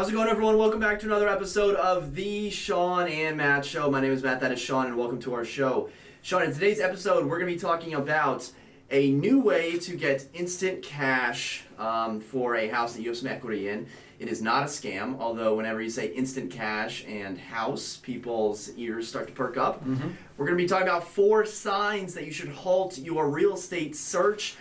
How's it going, everyone? Welcome back to another episode of the Shawn and Matt Show. My name is Matt, that is Shawn, and welcome to our show. Shawn, in today's episode, we're going to be talking about a new way to get instant cash for a house that you have some equity in. It is not a scam, although whenever you say instant cash and house, people's ears start to perk up. We're going to be talking about 4 signs that you should halt your real estate search.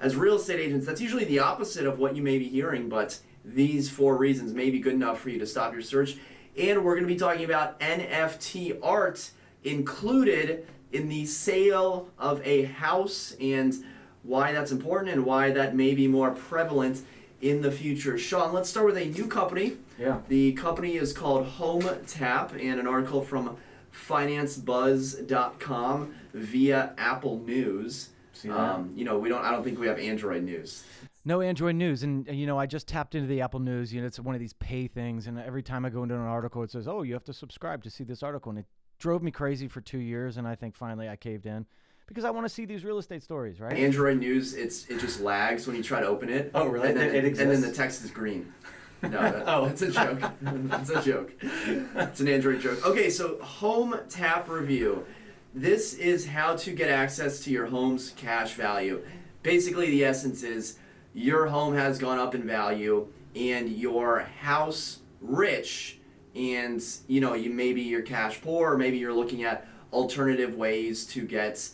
As real estate agents, that's usually the opposite of what you may be hearing, but these 4 reasons may be good enough for you to stop your search. And we're going to be talking about NFT art included in the sale of a house and why that's important and why that may be more prevalent in the future. Shawn, let's start with a new company. Yeah. The company is called Hometap, and an article from financebuzz.com via Apple News. I don't think we have Android news. No Android news. And, I just tapped into the Apple News. It's one of these pay things. And every time I go into an article, it says, oh, you have to subscribe to see this article. And it drove me crazy for 2 years. And I think finally I caved in because I want to see these real estate stories, right? Android news, it just lags when you try to open it. Oh, really? And then, It exists? And then the text is green. No, that's a joke. That's a joke. It's an Android joke. Okay, so Hometap review. This is how to get access to your home's cash value. Basically, the essence is your home has gone up in value and your house rich, and maybe you're cash poor, or maybe you're looking at alternative ways to get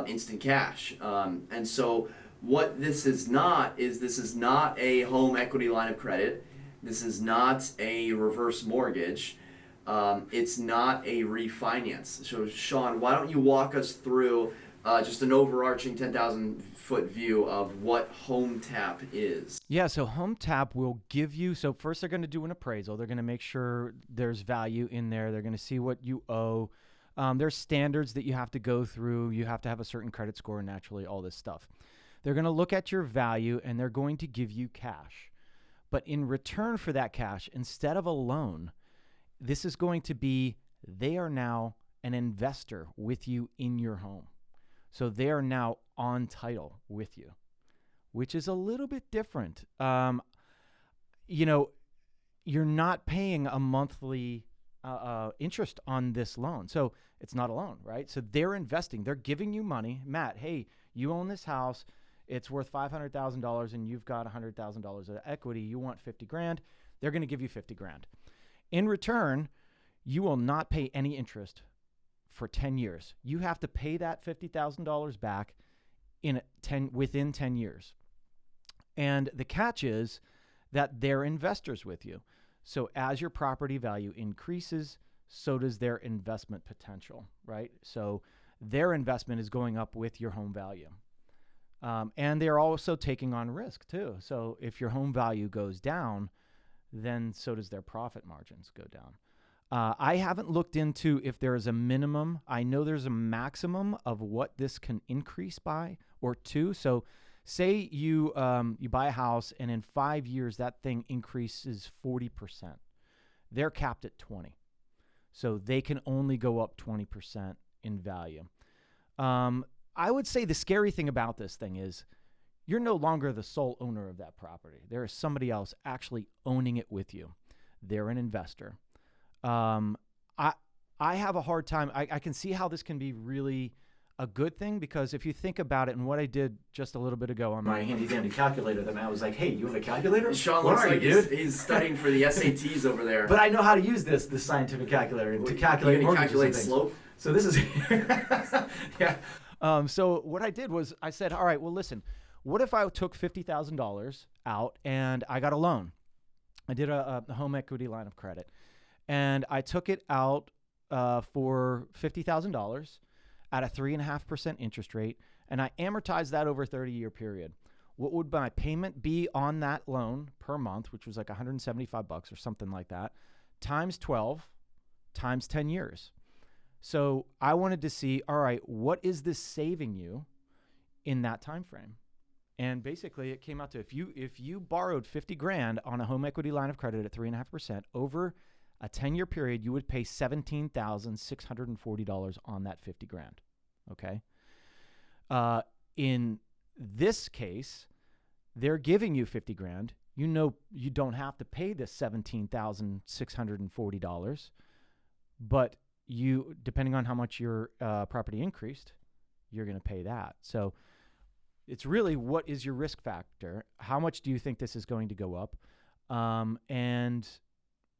instant cash. And so what this is not a home equity line of credit. This is not a reverse mortgage. It's not a refinance. So Shawn, why don't you walk us through just an overarching 10,000-foot view of what Hometap is? Yeah, so Hometap will give you, so first they're going to do an appraisal. They're going to make sure there's value in there. They're going to see what you owe. There's standards that you have to go through. You have to have a certain credit score, naturally, all this stuff. They're going to look at your value, and they're going to give you cash. But in return for that cash, instead of a loan, this is going to be, they are now an investor with you in your home. So they are now on title with you, which is a little bit different. You're not paying a monthly interest on this loan. So it's not a loan, right? So they're investing. They're giving you money. Matt, hey, you own this house. It's worth $500,000 and you've got $100,000 of equity. You want $50,000. They're going to give you $50,000. In return, you will not pay any interest for 10 years. You have to pay that $50,000 back within 10 years. And the catch is that they're investors with you. So as your property value increases, so does their investment potential, right? So their investment is going up with your home value. And they're also taking on risk too. So if your home value goes down, then so does their profit margins go down. I haven't looked into if there is a minimum. I know there's a maximum of what this can increase by or to. So say you buy a house and in 5 years that thing increases 40%. They're capped at 20. So they can only go up 20% in value. I would say the scary thing about this thing is you're no longer the sole owner of that property. There is somebody else actually owning it with you. They're an investor. I have a hard time. I can see how this can be really a good thing, because if you think about it, and what I did just a little bit ago on my handy dandy calculator, that Matt was like, hey, you have a calculator? Shawn looks like he's studying for the SATs over there. But I know how to use this scientific calculator to calculate mortgages and things. Slope? So this is yeah. So what I did was I said, all right, well, listen, what if I took $50,000 out and I got a loan? I did a home equity line of credit, and I took it out for $50,000 at a 3.5% interest rate, and I amortized that over a 30-year period. What would my payment be on that loan per month, which was like $175 or something like that, times 12, times 10 years? So I wanted to see, all right, what is this saving you in that time frame? And basically it came out to, if you borrowed $50,000 on a home equity line of credit at 3.5% over a 10-year period, you would pay $17,640 on that $50,000. Okay. In this case, they're giving you 50 grand. You know, you don't have to pay this $17,640, but you, depending on how much your property increased, you're going to pay that. So it's really, what is your risk factor? How much do you think this is going to go up? And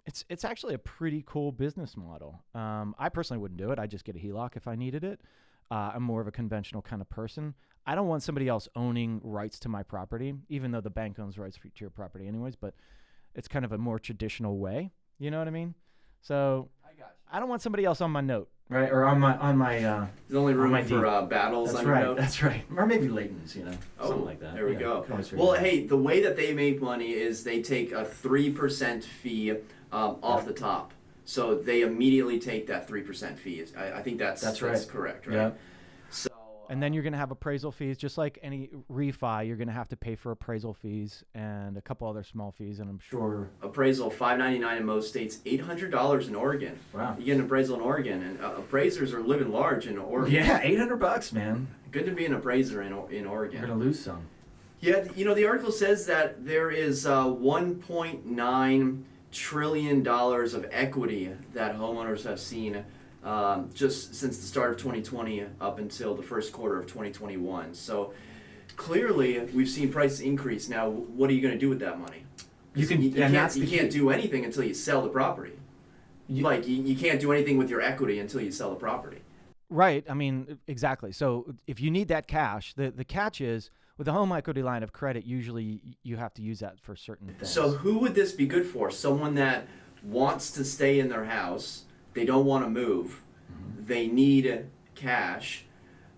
it's actually a pretty cool business model. I personally wouldn't do it. I'd just get a HELOC if I needed it. I'm more of a conventional kind of person. I don't want somebody else owning rights to my property, even though the bank owns rights to your property anyways, but it's kind of a more traditional way. You know what I mean? So I don't want somebody else on my note. Right, or on my There's only room for battles. That's on your right. note. That's right. Or maybe Layton's, something like that. There we go. Can always figure Well, it out. hey, the way that they make money is they take a 3% fee off the top. So they immediately take that 3% fee. I think that's right. correct, right? Yeah. So. And then you're going to have appraisal fees, just like any refi. You're going to have to pay for appraisal fees and a couple other small fees, and I'm sure. Appraisal $5.99 in most states, $800 in Oregon. Wow. You get an appraisal in Oregon, and appraisers are living large in Oregon. Yeah, $800, man. Good to be an appraiser in Oregon. You're gonna lose some. Yeah, the article says that there is $1.9 trillion of equity that homeowners have seen just since the start of 2020 up until the first quarter of 2021. So clearly, we've seen prices increase. Now, what are you going to do with that money? You can't do anything until you sell the property. You can't do anything with your equity until you sell the property. Right. I mean, exactly. So if you need that cash, the catch is with a home equity line of credit, usually you have to use that for certain things. So who would this be good for? Someone that wants to stay in their house. They don't want to move. Mm-hmm. They need cash,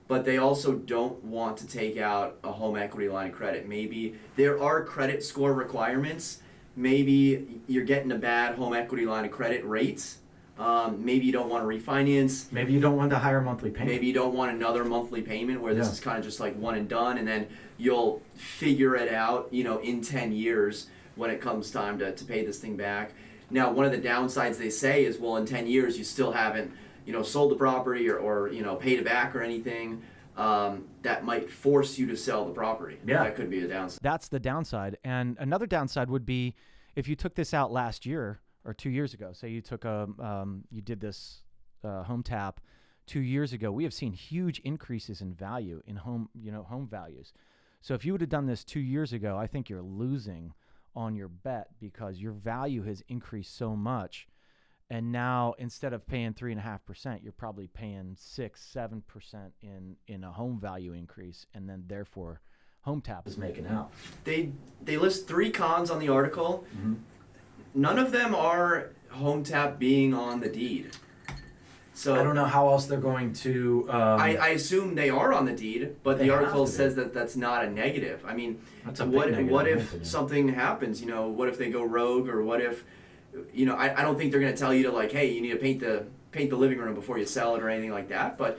but they also don't want to take out a home equity line of credit. Maybe there are credit score requirements. Maybe you're getting a bad home equity line of credit rate. Maybe you don't want to refinance. Maybe you don't want the higher monthly payment. Maybe you don't want another monthly payment where this is kind of just like one and done, and then you'll figure it out, in 10 years when it comes time to pay this thing back. Now, one of the downsides they say is, well, in 10 years you still haven't, sold the property or paid it back or anything. That might force you to sell the property. Yeah. That could be a downside. That's the downside. And another downside would be if you took this out last year or 2 years ago. Say you took you did this Hometap 2 years ago. We have seen huge increases in value in home values. So if you would have done this 2 years ago, I think you're losing on your bet because your value has increased so much. And now instead of paying 3.5%, you're probably paying 6-7% in a home value increase, and then therefore Hometap is making out. They list 3 cons on the article. Mm-hmm. None of them are Hometap being on the deed. So I don't know how else they're going to. I assume they are on the deed, but the article says that that's not a negative. I mean, what if something happens? What if they go rogue, or what if, I don't think they're going to tell you to hey, you need to paint the living room before you sell it or anything like that. But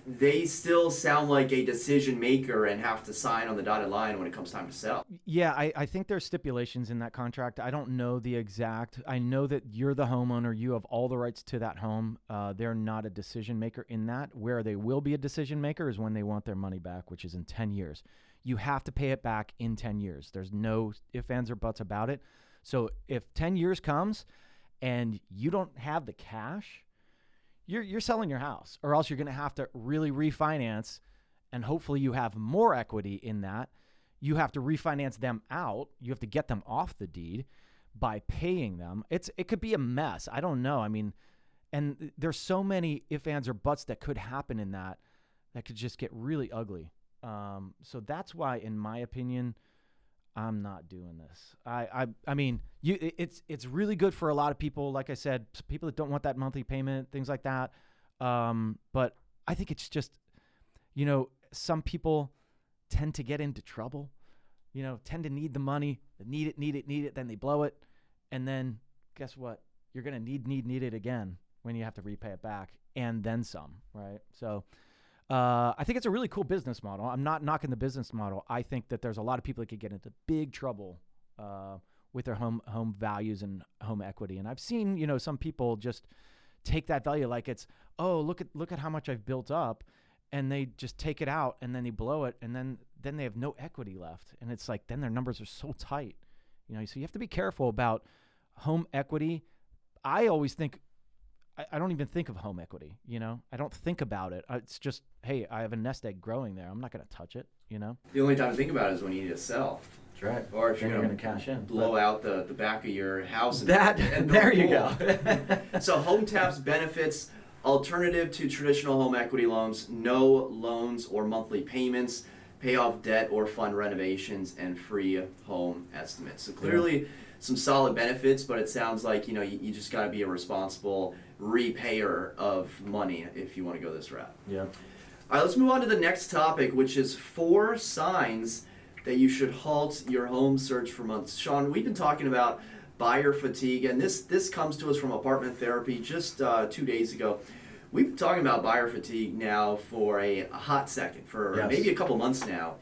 they still sound like a decision maker and have to sign on the dotted line when it comes time to sell. Yeah, I think there's stipulations in that contract. I don't know the exact. I know that you're the homeowner. You have all the rights to that home. They're not a decision maker in that. Where they will be a decision maker is when they want their money back, which is in 10 years. You have to pay it back in 10 years. There's no ifs, ands, or buts about it. So if 10 years comes and you don't have the cash, you're selling your house, or else you're going to have to really refinance, and hopefully you have more equity in that. You have to refinance them out. You have to get them off the deed by paying them. It could be a mess. I don't know. I mean, and there's so many ifs, ands, or buts that could happen in that could just get really ugly. So that's why, in my opinion, I'm not doing this. I mean, it's really good for a lot of people. Like I said, people that don't want that monthly payment, things like that. But I think it's just, some people tend to get into trouble, tend to need the money, need it, then they blow it. And then guess what? You're going to need it again when you have to repay it back and then some, right? So I think it's a really cool business model. I'm not knocking the business model. I think that there's a lot of people that could get into big trouble with their home values and home equity. And I've seen, some people just take that value like it's, oh, look at how much I've built up, and they just take it out and then they blow it, and then they have no equity left, and it's like then their numbers are so tight, so you have to be careful about home equity. I always think, I don't even think of home equity, I don't think about it. It's just, hey, I have a nest egg growing there, I'm not going to touch it. The only time to think about it is when you need to sell. That's right. Or if you're going to cash in, blow out the back of your house. And there you go. So Hometap's benefits: alternative to traditional home equity loans, no loans or monthly payments, pay off debt or fund renovations, and free home estimates. So clearly some solid benefits, but it sounds like you just got to be a responsible repayer of money if you want to go this route. Yeah. All right, let's move on to the next topic, which is 4 signs that you should halt your home search for months. Shawn, we've been talking about buyer fatigue, and this comes to us from apartment therapy just 2 days ago. We've been talking about buyer fatigue now for a hot second, for maybe a couple months now,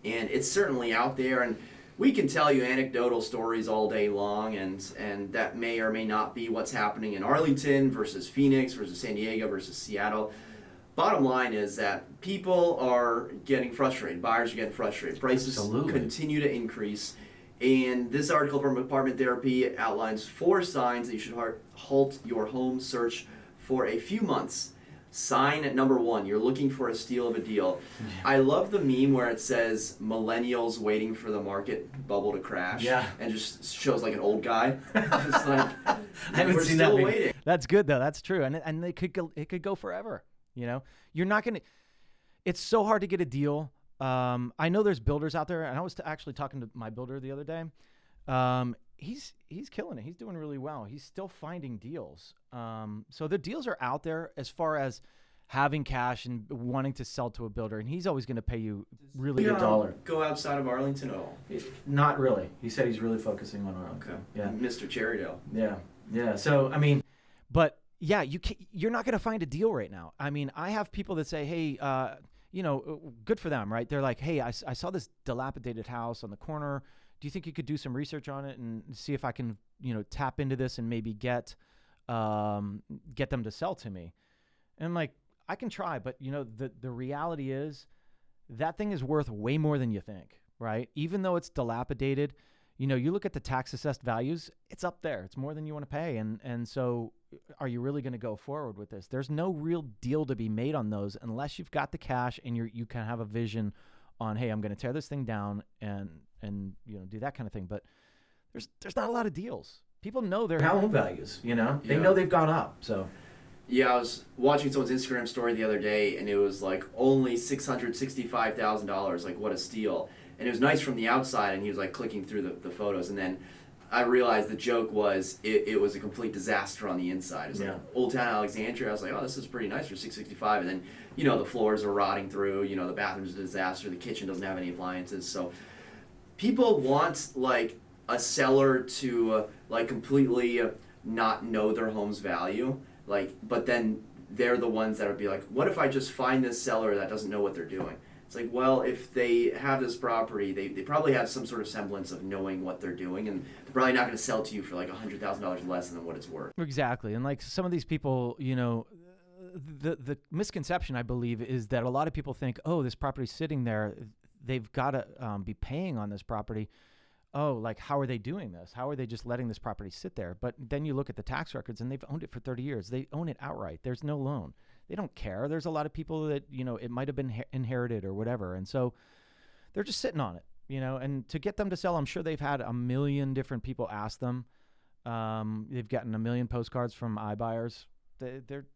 and it's certainly out there. And we can tell you anecdotal stories all day long, and that may or may not be what's happening in Arlington versus Phoenix versus San Diego versus Seattle. Bottom line is that people are getting frustrated. Buyers are getting frustrated. Prices continue to increase. And this article from Apartment Therapy outlines 4 signs that you should halt your home search for a few months. Sign at number 1, you're looking for a steal of a deal. Yeah. I love the meme where it says millennials waiting for the market bubble to crash. Yeah. And just shows like an old guy. Just like, I haven't we're seen still that waiting. That's good though. That's true. And it could go forever. You're not going to, it's so hard to get a deal. I know there's builders out there, and I was actually talking to my builder the other day. He's killing it. He's doing really well. He's still finding deals. So the deals are out there as far as having cash and wanting to sell to a builder, and he's always going to pay you really good dollar. Go outside of Arlington at all? Not really. He said he's really focusing on Arlington. Okay. Yeah. Mr. Cherrydale. Yeah. So, I mean, but yeah, you're not going to find a deal right now. I mean, I have people that say, hey, good for them, right? They're like, hey, I saw this dilapidated house on the corner. Do you think you could do some research on it and see if I can, tap into this and maybe get them to sell to me? And I'm like, I can try, but the reality is that thing is worth way more than you think, right? Even though it's dilapidated, you look at the tax assessed values, it's up there. It's more than you want to pay. And so are you really going to go forward with this? There's no real deal to be made on those unless you've got the cash and you can have a vision on, hey, I'm going to tear this thing down and do that kind of thing. But there's not a lot of deals. People know their home values, they know they've gone up. So yeah, I was watching someone's Instagram story the other day, and it was like only $665,000. Like, what a steal. And it was nice from the outside, and he was like clicking through the photos, and then I realized the joke was it was a complete disaster on the inside. It was like Old Town Alexandria. I was like, oh, this is pretty nice for $665. And then, the floors are rotting through, the bathroom's a disaster, the kitchen doesn't have any appliances. So people want like a seller to like completely not know their home's value. But then they're the ones that would be like, what if I just find this seller that doesn't know what they're doing? It's like, well, if they have this property, they probably have some sort of semblance of knowing what they're doing, and they're probably not going to sell to you for like $100,000 less than what it's worth. Exactly. And like some of these people, the misconception, I believe, is that a lot of people think, oh, this property's sitting there, they've got to be paying on this property. Oh, like, how are they doing this? How are they just letting this property sit there? But then you look at the tax records, and they've owned it for 30 years. They own it outright. There's no loan. They don't care. There's a lot of people that, it might have been inherited or whatever. And so they're just sitting on it, and to get them to sell, I'm sure they've had a million different people ask them. They've gotten a million postcards from iBuyers. They're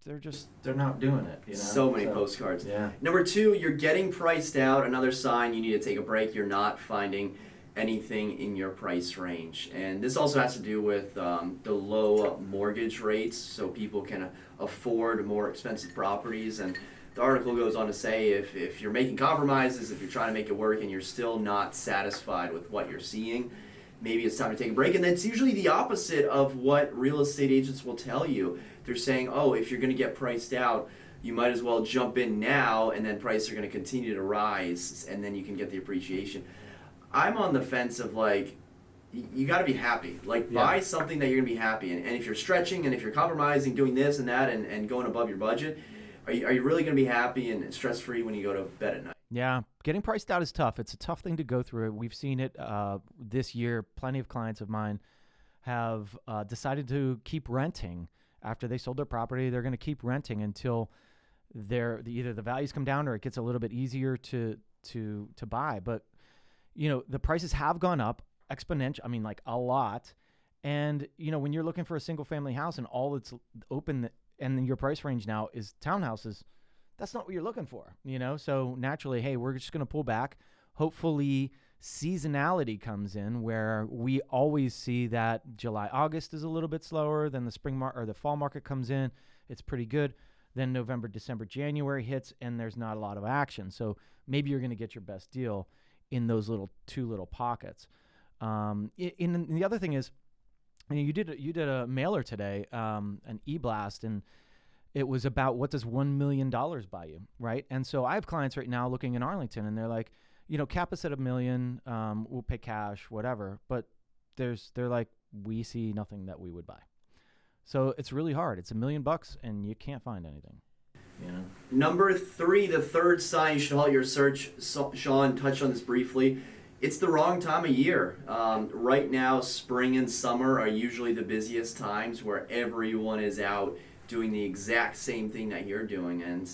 not doing it. So many postcards. Yeah. Number 2, you're getting priced out. Another sign you need to take a break. You're not finding anything in your price range. And this also has to do with the low mortgage rates, so people can afford more expensive properties. And the article goes on to say if you're making compromises, if you're trying to make it work and you're still not satisfied with what you're seeing, maybe it's time to take a break. And that's usually the opposite of what real estate agents will tell you. They're saying, oh, if you're going to get priced out, you might as well jump in now, and then prices are going to continue to rise, and then you can get the appreciation. I'm on the fence of like, you got to be happy. Like, buy something that you're going to be happy in. And if you're stretching and if you're compromising, doing this and that and going above your budget, are you really going to be happy and stress free when you go to bed at night? Yeah, getting priced out is tough. It's a tough thing to go through. We've seen it this year. Plenty of clients of mine have decided to keep renting after they sold their property. They're going to keep renting until either the values come down or it gets a little bit easier to buy. But the prices have gone up exponential. I mean, like a lot. And when you're looking for a single family house and all that's open, and your price range now is townhouses, that's not what you're looking for. So naturally, hey, we're just going to pull back. Hopefully, seasonality comes in where we always see that July, August is a little bit slower. Then the or the fall market comes in. It's pretty good. Then November, December, January hits, and there's not a lot of action. So maybe you're going to get your best deal in those two little pockets. And the other thing is, you did a mailer today, an e-blast, and it was about what does $1 million buy you, right? And so I have clients right now looking in Arlington, and they're like, cap us at $1 million, we'll pay cash, whatever. But they're like, we see nothing that we would buy. So it's really hard. It's $1 million, and you can't find anything. Number 3, the third sign you should halt your search. Shawn touched on this briefly. It's the wrong time of year. Right now, spring and summer are usually the busiest times where everyone is out doing the exact same thing that you're doing, and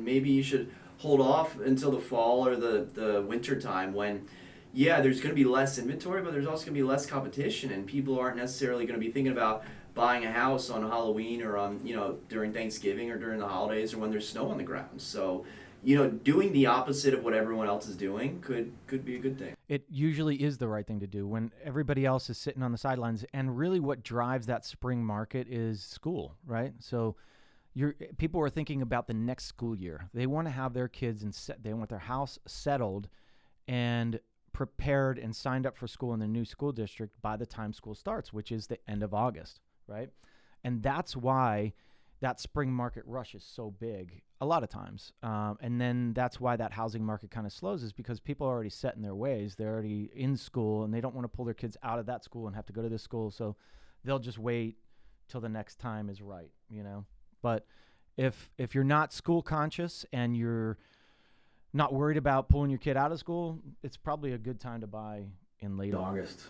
maybe you should hold off until the fall or the winter time when, there's going to be less inventory, but there's also going to be less competition, and people aren't necessarily going to be thinking about buying a house on Halloween or on during Thanksgiving or during the holidays or when there's snow on the ground. So doing the opposite of what everyone else is doing could be a good thing. It usually is the right thing to do when everybody else is sitting on the sidelines. And really what drives that spring market is school, right? So people are thinking about the next school year. They want to have their kids they want their house settled and prepared and signed up for school in the new school district by the time school starts, which is the end of August, right? And that's why that spring market rush is so big a lot of times. And then that's why that housing market kind of slows, is because people are already set in their ways. They're already in school and they don't want to pull their kids out of that school and have to go to this school. So they'll just wait till the next time is right, But if you're not school conscious and you're not worried about pulling your kid out of school, it's probably a good time to buy in late August.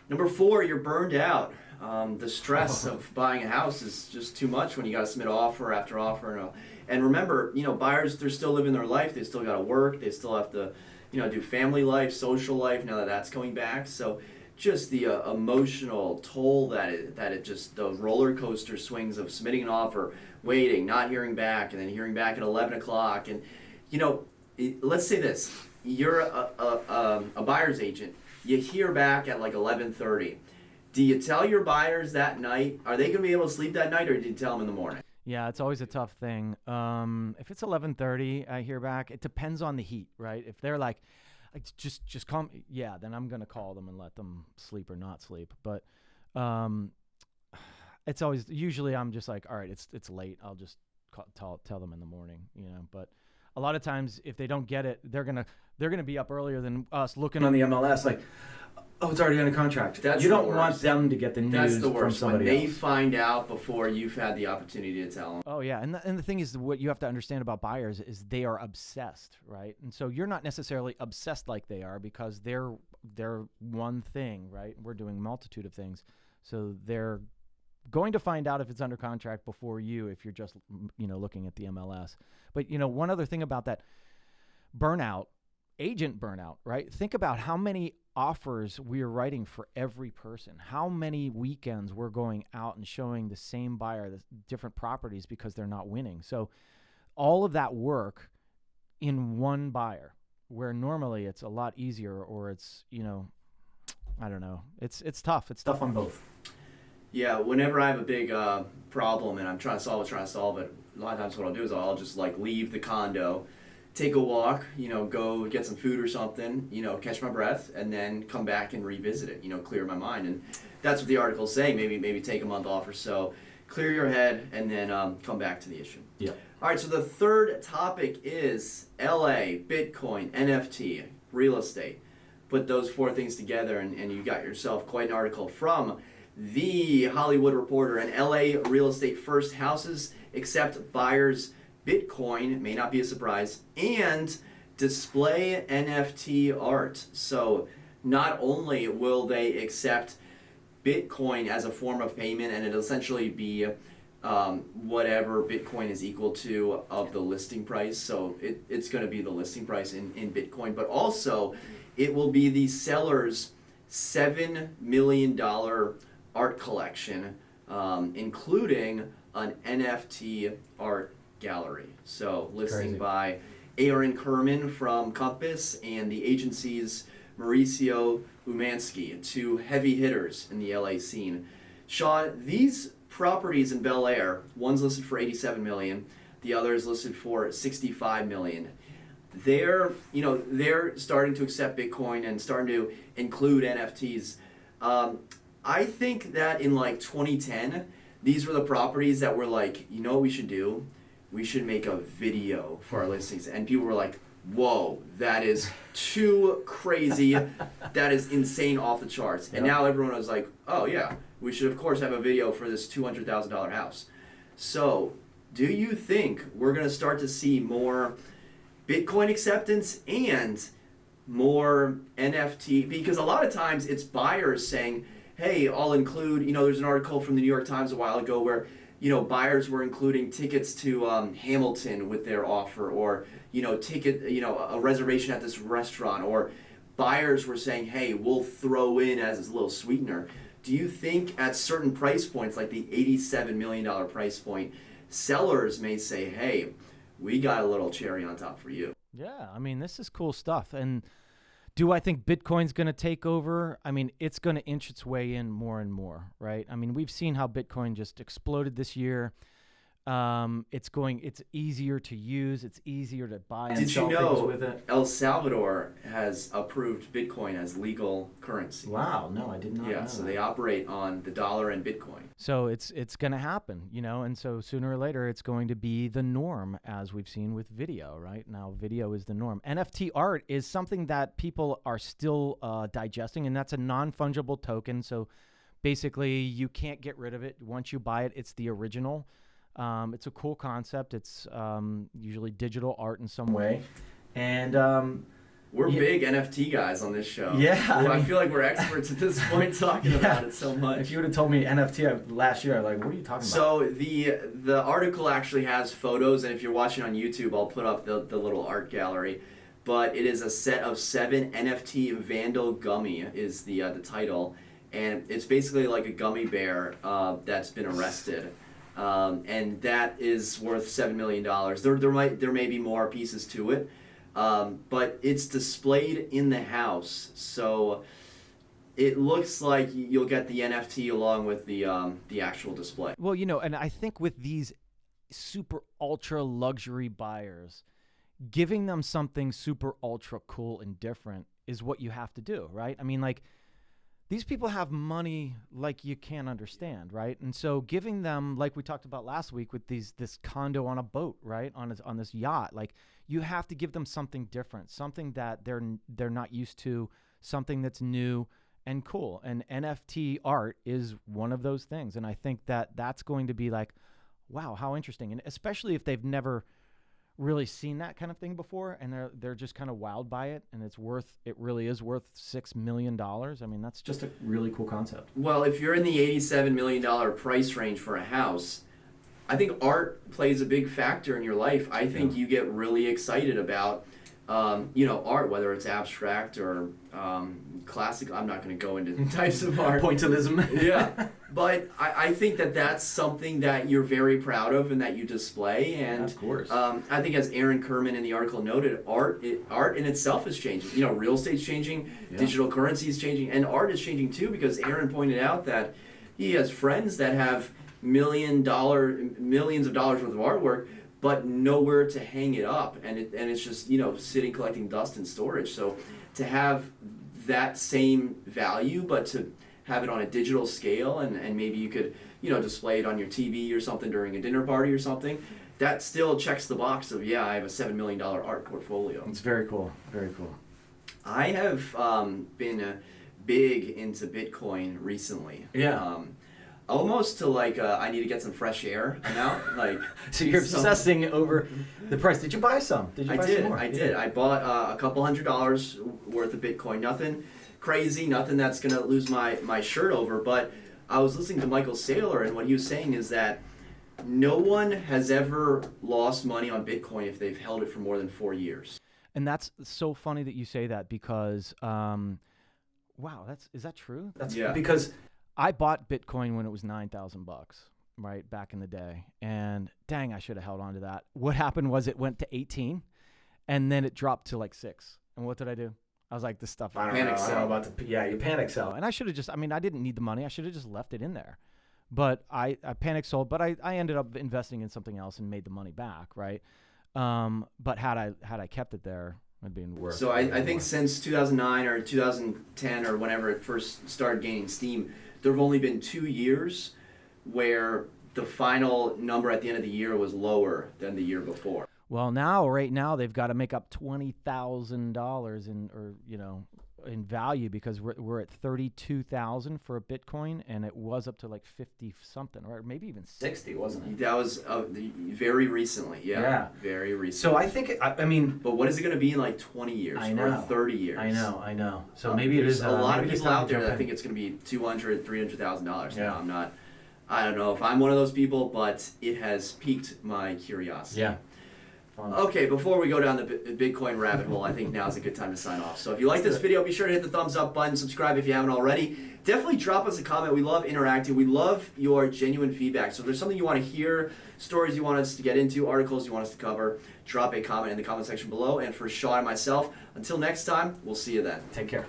Number 4, you're burned out. The stress of buying a house is just too much when you got to submit offer after offer. And remember, buyers, they're still living their life. They still got to work. They still have to, do family life, social life, now that that's coming back. So just the emotional toll the roller coaster swings of submitting an offer, waiting, not hearing back, and then hearing back at 11 o'clock. And, let's say this. You're a buyer's agent. You hear back at like 11:30. Do you tell your buyers that night? Are they going to be able to sleep that night, or do you tell them in the morning? Yeah, it's always a tough thing. If it's 11:30, I hear back. It depends on the heat, right? If they're like just call me, then I'm going to call them and let them sleep or not sleep. But it's always, usually I'm just like, all right, it's late. I'll just tell them in the morning, But a lot of times, if they don't get it, they're gonna be up earlier than us looking on the MLS like, oh, it's already under contract. You don't want them to get the news. That's the worst, from somebody when they else. find out before you've had the opportunity to tell them. Oh yeah, and the thing is, what you have to understand about buyers is they are obsessed, right? And so you're not necessarily obsessed like they are, because they're one thing, right? We're doing multitude of things, so they're going to find out if it's under contract before you, if you're just looking at the MLS. But one other thing about that burnout, agent burnout, right? Think about how many offers we are writing for every person, how many weekends we're going out and showing the same buyer the different properties because they're not winning. So all of that work in one buyer, where normally it's a lot easier, or it's I don't know, it's tough. It's tough on both. Yeah, whenever I have a big problem and I'm trying to solve it, a lot of times what I'll do is I'll just leave the condo, take a walk, go get some food or something, catch my breath, and then come back and revisit it, clear my mind. And that's what the article's saying. Maybe take a month off or so, clear your head, and then come back to the issue. Yeah. All right, so the third topic is LA, Bitcoin, NFT, real estate. Put those 4 things together, and you got yourself quite an article from The Hollywood Reporter. And LA real estate first houses accept buyers' Bitcoin, may not be a surprise, and display NFT art. So not only will they accept Bitcoin as a form of payment, and it'll essentially be whatever Bitcoin is equal to of the listing price. So it's going to be the listing price in Bitcoin, but also it will be the seller's $7 million art collection, including an NFT art gallery. So listing Crazy. by Aaron Kerman from Compass and the agency's Mauricio Umansky, two heavy hitters in the LA scene. Shawn, these properties in Bel Air, one's listed for $87 million, the other is listed for $65 million. They're starting to accept Bitcoin and starting to include NFTs. I think that in like 2010, these were the properties that were like, you know what we should do? We should make a video for our listings. And people were like, whoa, that is too crazy. That is insane, off the charts. And now everyone was like, oh yeah, we should of course have a video for this $200,000 house. So do you think we're going to start to see more Bitcoin acceptance and more NFT? Because a lot of times it's buyers saying, hey, I'll include, there's an article from the New York Times a while ago where, buyers were including tickets to Hamilton with their offer, or, a reservation at this restaurant, or buyers were saying, hey, we'll throw in as a little sweetener. Do you think at certain price points, like the $87 million price point, sellers may say, hey, we got a little cherry on top for you? Yeah, I mean, this is cool stuff. And do I think Bitcoin's going to take over? I mean, it's going to inch its way in more and more, right? I mean, we've seen how Bitcoin just exploded this year. It's easier to use. It's easier to buy and Did sell you things know with it. El Salvador has approved Bitcoin as legal currency? Wow, no, I did not know Yeah, so that. they operate on the dollar and Bitcoin. So it's going to happen, and so sooner or later it's going to be the norm, as we've seen with video, right? Now video is the norm. NFT art is something that people are still digesting, and that's a non-fungible token. So basically you can't get rid of it. Once you buy it, it's the original. It's a cool concept. It's usually digital art in some way. And we're big NFT guys on this show. Yeah, I feel like we're experts at this point talking about it so much. If you would have told me NFT last year, I'd be like, what are you talking about? So the article actually has photos, and if you're watching on YouTube, I'll put up the little art gallery. But it is a set of 7 NFT Vandal Gummy is the title, and it's basically like a gummy bear that's been arrested. And that is worth $7 million. There may be more pieces to it, but it's displayed in the house, so it looks like you'll get the NFT along with the actual display. Well, and I think with these super ultra luxury buyers, giving them something super ultra cool and different is what you have to do, right? I mean, like, these people have money like you can't understand, right? And so giving them, like we talked about last week with this condo on a boat, right, on this yacht, like, you have to give them something different, something that they're not used to, something that's new and cool. And NFT art is one of those things. And I think that that's going to be like, wow, how interesting. And especially if they've never really seen that kind of thing before, and they're just kind of wowed by it, and it really is worth $6 million. I mean, that's Just a really cool concept. Well, if you're in the $87 million price range for a house, I think art plays a big factor in your life. I think you get really excited about art, whether it's abstract or classic. I'm not going to go into types of art. Pointillism. Yeah, but I think that that's something that you're very proud of and that you display. And of course. I think, as Aaron Kerman in the article noted, art in itself is changing. Real estate's changing, digital currency is changing, and art is changing too, because Aaron pointed out that he has friends that have millions of dollars worth of artwork, but nowhere to hang it up, and it's just sitting collecting dust in storage. So to have that same value, but to have it on a digital scale, and maybe you could display it on your TV or something during a dinner party or something, that still checks the box of I have a $7 million art portfolio. It's very cool. Very cool. I have been big into Bitcoin recently. Yeah. almost to like I need to get some fresh air amount. Like, So you're obsessing over the price. Did you buy some? Did you buy some more? I did. I bought a couple $100 worth of Bitcoin. Nothing crazy, nothing that's gonna lose my shirt over. But I was listening to Michael Saylor, and what he was saying is that no one has ever lost money on Bitcoin if they've held it for more than 4 years. And that's so funny that you say that because, wow, is that true? That's Yeah. because I bought Bitcoin when it was $9,000, right, back in the day. And dang, I should have held on to that. What happened was it went to 18, and then it dropped to like 6. And what did I do? I was like, this stuff. I don't Panic know. I don't sell. know about the you panic sell. And I should have just, I mean, I didn't need the money. I should have just left it in there. But I panic sold, but I ended up investing in something else and made the money back, right? But had I kept it there, it'd been worth. So I think since 2009 or 2010 or whenever it first started gaining steam, there have only been 2 years where the final number at the end of the year was lower than the year before. Well, right now, they've got to make up $20,000 in value because we're at 32,000 for a Bitcoin, and it was up to like 50 something, or maybe even 60, wasn't it? That was very recently. Yeah. Very recently. So I think I mean, But what is it going to be in like 20 years I know. or 30 years? I know. So maybe it There's is a lot of maybe it's people time out to there jump that in. think it's going to be $200,000, $300,000. Yeah. Now, I don't know if I'm one of those people, but it has piqued my curiosity. Yeah. Fun. Okay, before we go down the Bitcoin rabbit hole, I think now's a good time to sign off. So if you like this video, be sure to hit the thumbs up button, subscribe if you haven't already. Definitely drop us a comment. We love interacting. We love your genuine feedback. So if there's something you want to hear, stories you want us to get into, articles you want us to cover, drop a comment in the comment section below. And for Shawn and myself, until next time, we'll see you then. Take care.